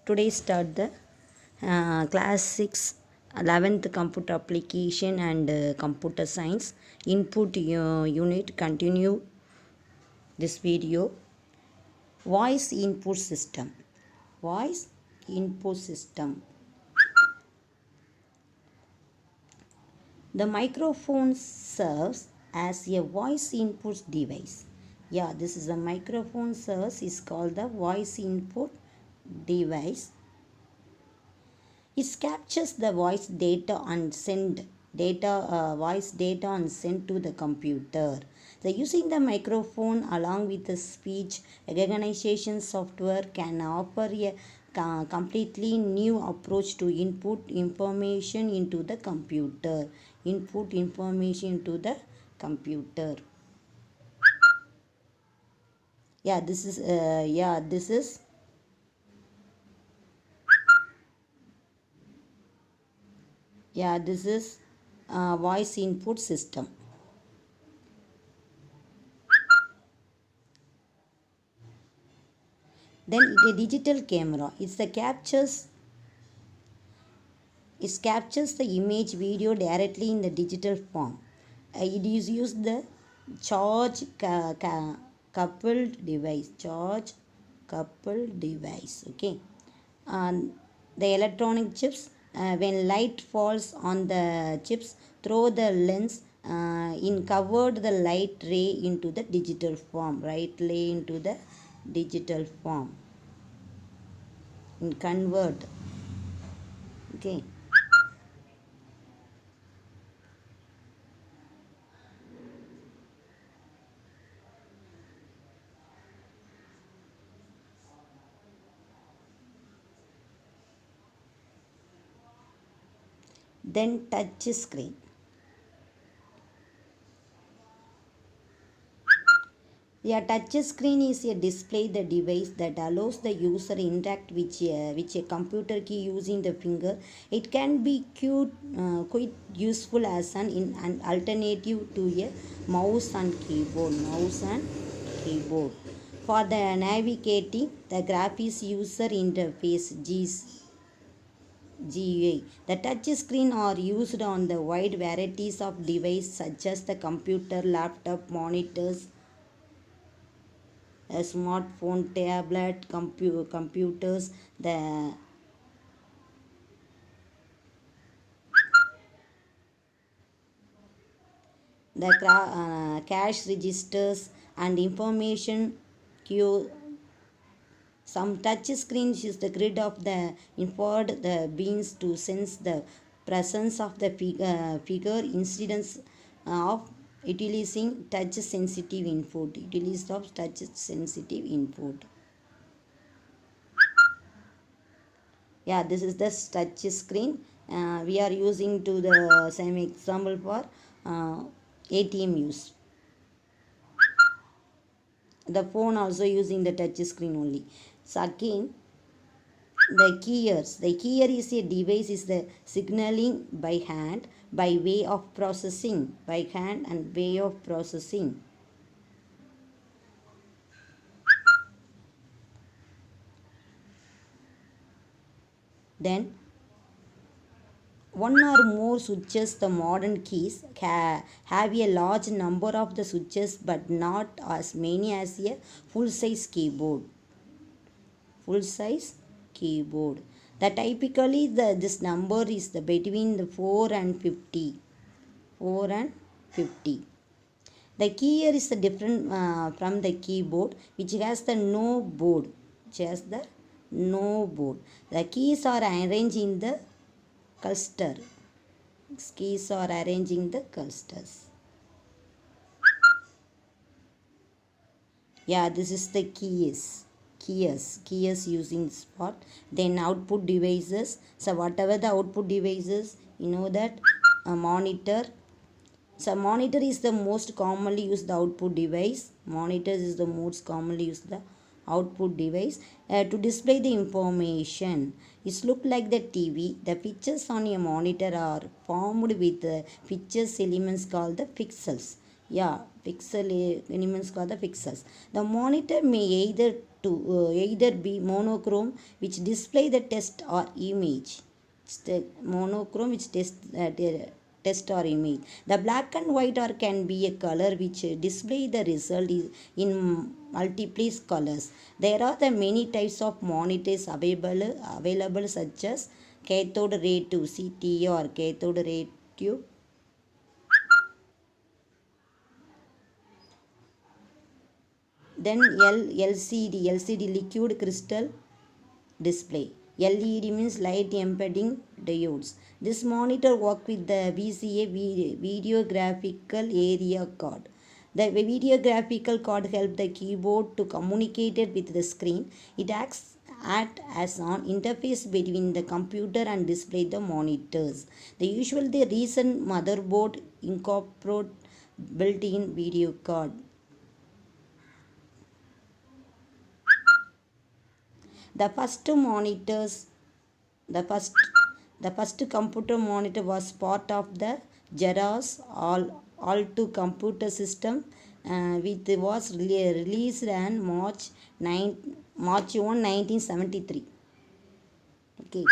Today start the class 6 11th computer application and computer science input unit. Continue this video. Voice input system. Voice input system. The microphone serves as a voice input device. Yeah, this is a microphone serves is called the voice input device. It captures the voice data and voice data and send to the computer. So using the microphone along with the speech recognition software can offer a completely new approach to input information into the computer. Input information into the computer. Yeah, this is this is voice input system. Then the digital camera, it captures the image video directly in the digital form. It is used the charge coupled device. Okay, and the electronic chips, when light falls on the chips through the lens, in covered the light ray into the digital form, in convert. Okay, then touch screen. A touch screen is a display the device that allows the user interact with a computer key using the finger. It can be quite useful as an alternative to a mouse and keyboard. For the navigating the graphics user interface GUI. The touch screen are used on the wide varieties of devices such as the computer, laptop, monitors, a smartphone, tablet, computers, the cash registers and information queue. Some touch screens use the grid of the inferred the beans to sense the presence of the figure incidence of utilizing touch sensitive input. Yeah, this is the touch screen. We are using to the same example for ATM use. The phone also using the touch screen only. So again, the keyers. The keyer is a device is the signaling by hand by way of processing. Then one or more switches. The modern keys have a large number of the switches but not as many as a full-size keyboard. The typically this number is between the 4 and 50. The keyer is different from the keyboard, which has the no board. The keys are arranged in the cluster. Clusters. Yeah, this is the keys using this part. Then output devices. So whatever the output devices, you know that a monitor. So monitor is the most commonly used output device. To display the information. It looks like the TV. The pictures on a monitor are formed with pictures elements called the pixels. Yeah, pixel elements called the pixels. The monitor may either be monochrome, which display the text or image. It's the monochrome which test or image. The black and white or can be a color which display the result in multiple colors. There are the many types of monitors available such as cathode ray tube CT or cathode ray tube. Then LCD liquid crystal display. LED means light emitting diodes. This monitor work with the VCA video graphical area card. The video graphical card help the keyboard to communicate it with the screen. It act as an interface between the computer and display the monitors. The recent motherboard incorporate built-in video card. The first monitors, the first, the first computer monitor was part of the Xerox All2 computer system, which was released on March 1, 1973. Okay.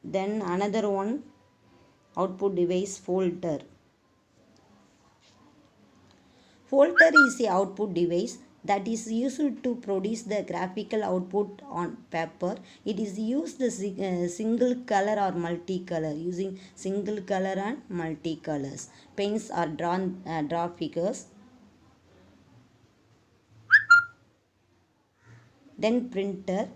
Then another one, output device folder. Folder is a output device that is used to produce the graphical output on paper. It is used single color or multicolor, using single color and multicolors. Pens are draw figures. Then printer.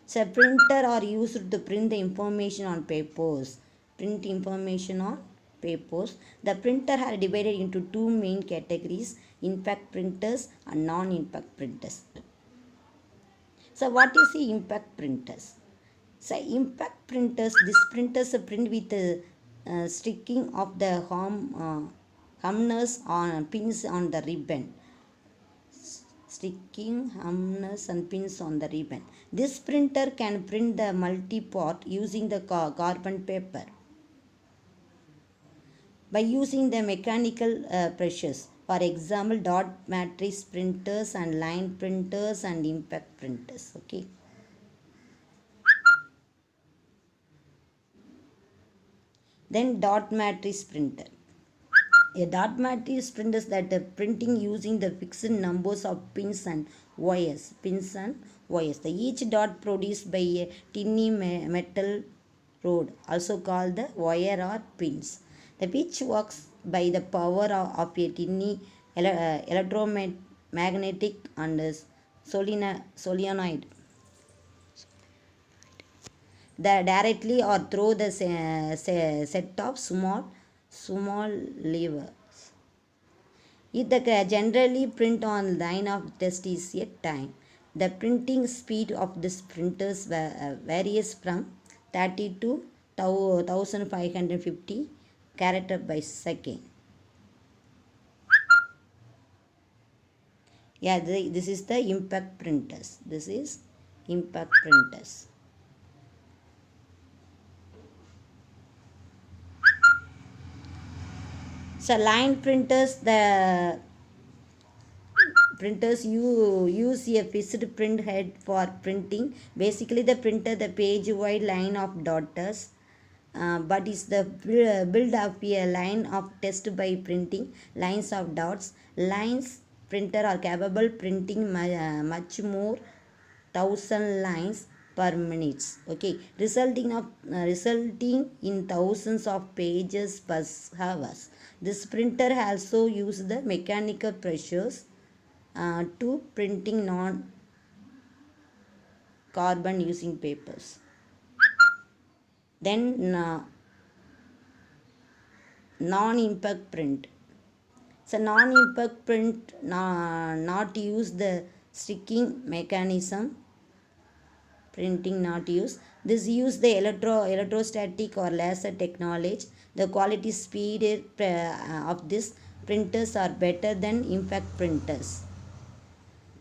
So printer are used to print the information on papers. Print information on papers. The printer are divided into two main categories: impact printers and non-impact printers. So what is the impact printers? So impact printers, these printers print with the sticking of the harness on pins on the ribbon. Sticking harness and pins on the ribbon. This printer can print the multi-part using the carbon paper by using the mechanical pressures. For example, dot matrix printers and line printers and impact printers. Okay. Then dot matrix printer. A dot matrix printer is that printing using the fixed numbers of pins and wires. Each dot produced by a tiny metal rod, also called the wire or pins. The which works by the power of a tiny electromagnetic and solenoid. Directly or through the set of small levers. If the generally print on line of test is a time. The printing speed of this printers varies from 30 to 1550 character by second. Yeah, this is the impact printers. This is impact printers. So line printers, the printers you use a fixed print head for printing. Basically the printer, the page wide line of dots, but is the build of a line of test by printing lines of dots. Lines printer are capable printing much more 1000 lines per minute. Okay, resulting in thousands of pages per hour. This printer also uses the mechanical pressures to printing non-carbon using papers. Then non-impact print. So non-impact print not use the sticking mechanism. Printing not use. This use the electrostatic or laser technology. The quality speed of these printers are better than impact printers.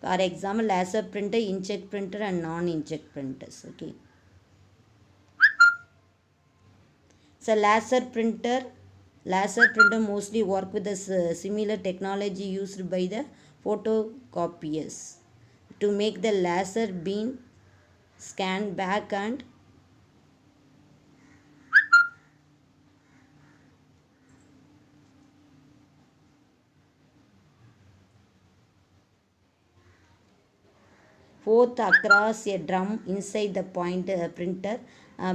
For example, laser printer, inkjet printer and non-inkjet printers. Okay. So laser printer mostly work with the similar technology used by the photocopiers to make the laser beam scan back and forth across a drum inside the printer,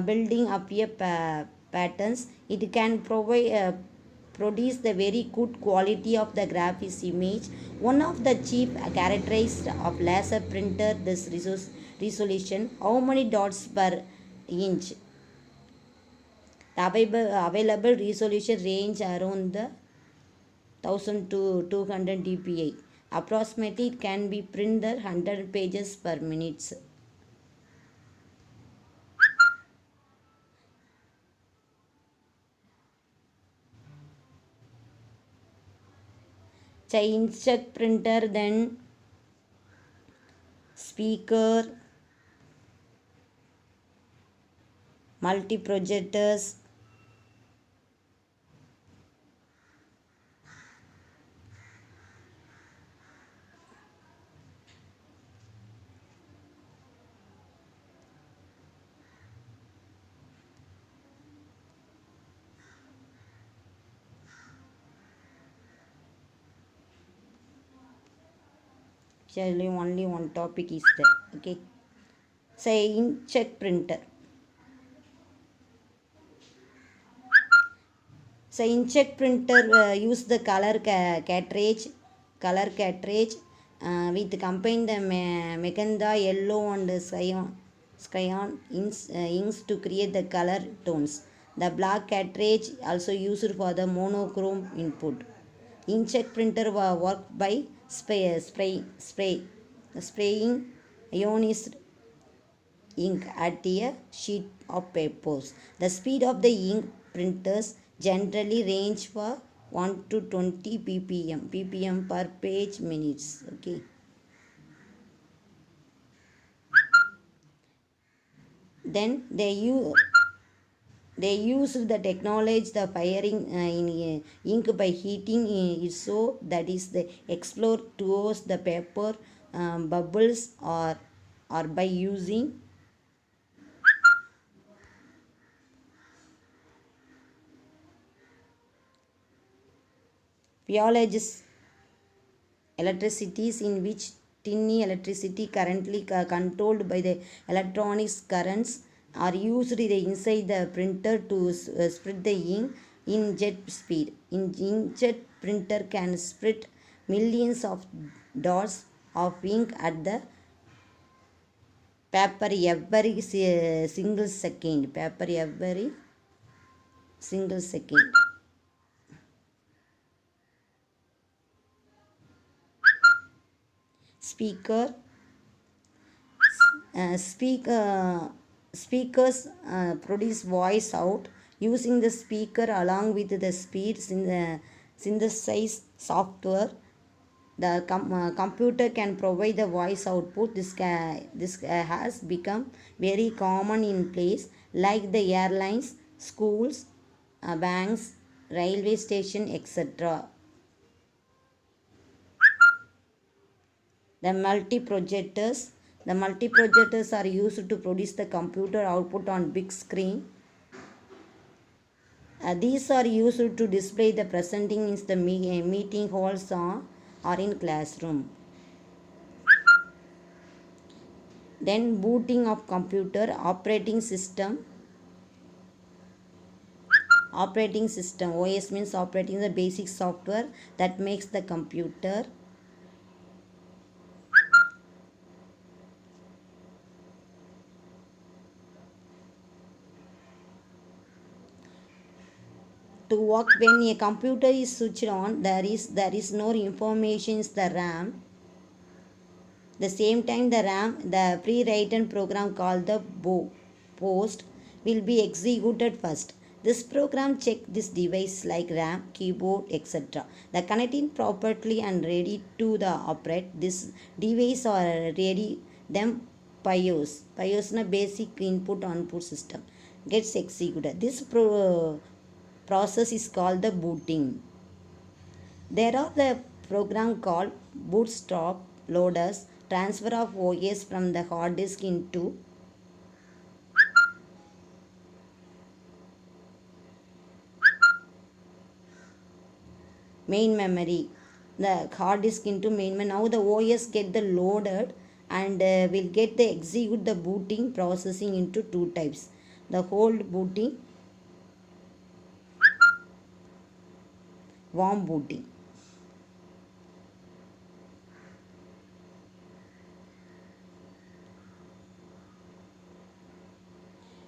building up a patterns. It can produce the very good quality of the graphics image. One of the chief characteristics of laser printer this resolution. How many dots per inch? The available resolution range around the 1000 to 200 dpi. Approximately it can be printed 100 pages per minute. So inkjet printer, then speaker, multi projectors, actually only one topic is there. Okay, say inkjet printer. So inkjet printer use the cartridge with combine the magenta, yellow and cyan inks to create the color tones. The black cartridge also used for the monochrome input. Inkjet printer work by spraying ionized ink at a sheet of papers. The speed of the ink printers generally range for 1 to 20 ppm per page minutes. Okay. Then they use the technology the firing in ink by heating it so that is the explore towards the paper bubbles or by using Physiologists electricities in which tiny electricity currently controlled by the electronics currents are used inside the printer to spread the ink in jet speed. In inkjet printer can spread millions of dots of ink at the paper every single second. Paper every single second. Speaker speakers produce voice out using the speaker along with the speeds in the synthesize software. The computer can provide the voice output. This has become very common in place like the airlines, schools, banks, railway station, etc. The multi-projectors. The multi-projectors are used to produce the computer output on big screen. These are used to display the presenting in the meeting halls or in classroom. Then booting of computer operating system. OS means operating the basic software that makes the computer. To work when a computer is switched on, there is no information in the RAM. The same time the pre-written program called the post will be executed first. This program check this device like RAM, keyboard, etc. The connecting properly and ready to the operate this device or ready them BIOS na basic input output system gets executed. This process is called the booting. There are the program called bootstrap loaders, transfer of OS from the hard disk into main memory. The hard disk into main memory. Now the OS get the loaded and will get the execute the booting processing into two types. The hold booting, warm booting.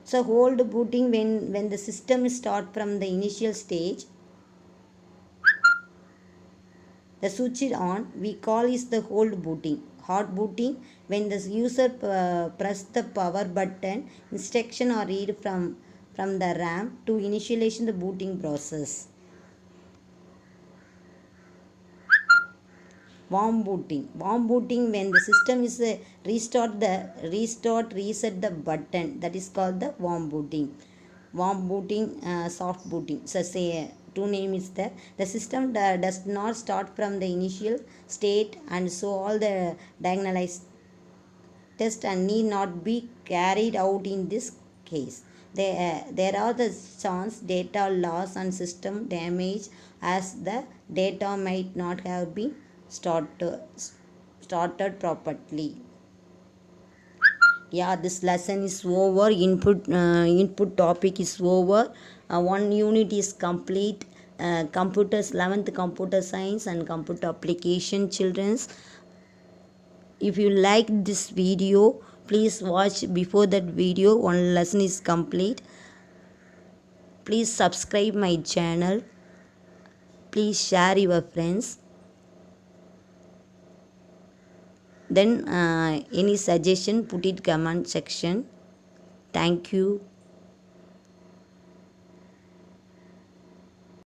So hold booting when the system start from the initial stage, the switch is on, we call is the hold booting. Hot booting when the user press the power button, instruction or read from the RAM to initialization the booting process. Warm booting when the system is reset the button, that is called the warm booting. Soft booting, so say two name is there. The system does not start from the initial state, and so all the diagnosed test and need not be carried out in this case. There are the chance data loss and system damage as the data might not have been started properly. Yeah, this lesson is over. Input topic is over. One unit is complete. Computers 11th computer science and computer application children's. If you like this video, please watch before that video. One lesson is complete. Please subscribe my channel. Please share your friends. Then any suggestion, put it comment section. Thank you.